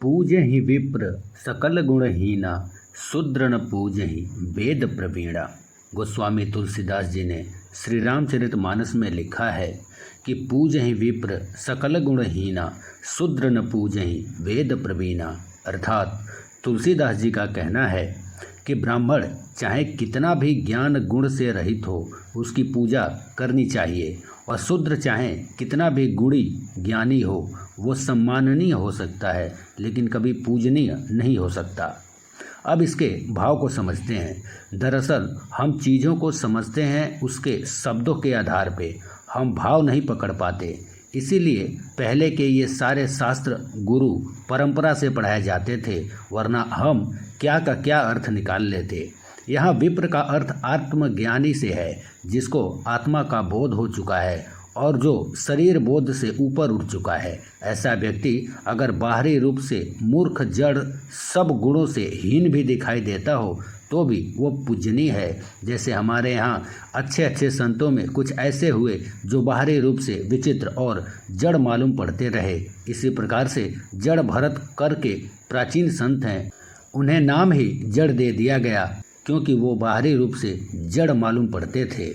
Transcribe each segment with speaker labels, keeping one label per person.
Speaker 1: पूजहि विप्र सकल गुणहीना शूद्र न पूजहि वेद प्रवीणा। गोस्वामी तुलसीदास जी ने श्री रामचरितमानस में लिखा है कि पूजहि विप्र सकल गुणहीना शूद्र न पूजहि वेद प्रवीणा। अर्थात तुलसीदास जी का कहना है कि ब्राह्मण चाहे कितना भी ज्ञान गुण से रहित हो उसकी पूजा करनी चाहिए, और शूद्र चाहे कितना भी गुणी ज्ञानी हो वो सम्माननीय हो सकता है लेकिन कभी पूजनीय नहीं हो सकता। अब इसके भाव को समझते हैं। दरअसल हम चीज़ों को समझते हैं उसके शब्दों के आधार पे, हम भाव नहीं पकड़ पाते। इसीलिए पहले के ये सारे शास्त्र गुरु परंपरा से पढ़ाए जाते थे, वरना हम क्या का क्या अर्थ निकाल लेते। यहाँ विप्र का अर्थ आत्मज्ञानी से है, जिसको आत्मा का बोध हो चुका है और जो शरीर बोध से ऊपर उठ चुका है। ऐसा व्यक्ति अगर बाहरी रूप से मूर्ख जड़ सब गुणों से हीन भी दिखाई देता हो तो भी वो पूजनीय है। जैसे हमारे यहाँ अच्छे अच्छे संतों में कुछ ऐसे हुए जो बाहरी रूप से विचित्र और जड़ मालूम पड़ते रहे। इसी प्रकार से जड़ भरत करके प्राचीन संत हैं, उन्हें नाम ही जड़ दे दिया गया क्योंकि वो बाहरी रूप से जड़ मालूम पड़ते थे।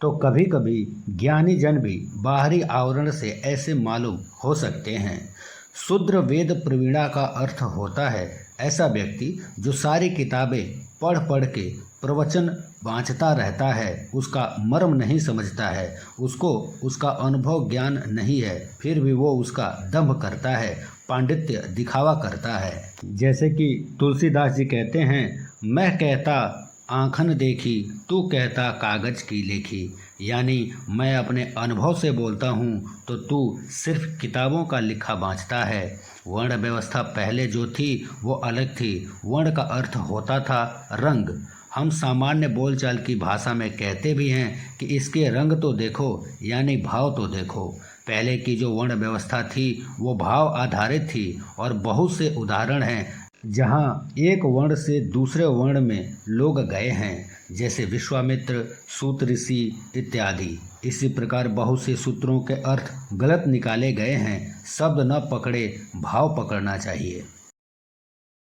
Speaker 1: तो कभी कभी ज्ञानी जन भी बाहरी आवरण से ऐसे मालूम हो सकते हैं। शूद्र वेद प्रवीणा का अर्थ होता है ऐसा व्यक्ति जो सारी किताबें पढ़ पढ़ के प्रवचन बाँचता रहता है, उसका मर्म नहीं समझता है, उसको उसका अनुभव ज्ञान नहीं है, फिर भी वो उसका दंभ करता है, पांडित्य दिखावा करता है। जैसे कि तुलसीदास जी कहते हैं, मैं कहता आँखन देखी तू कहता कागज की लेखी। यानी मैं अपने अनुभव से बोलता हूँ तो तू सिर्फ किताबों का लिखा बाँचता है। वर्ण व्यवस्था पहले जो थी वो अलग थी। वर्ण का अर्थ होता था रंग। हम सामान्य बोलचाल की भाषा में कहते भी हैं कि इसके रंग तो देखो, यानी भाव तो देखो। पहले की जो वर्ण व्यवस्था थी वो भाव आधारित थी और बहुत से उदाहरण हैं जहाँ एक वर्ण से दूसरे वर्ण में लोग गए हैं, जैसे विश्वामित्र, सूत ऋषि इत्यादि। इसी प्रकार बहुत से सूत्रों के अर्थ गलत निकाले गए हैं। शब्द न पकड़े, भाव पकड़ना चाहिए।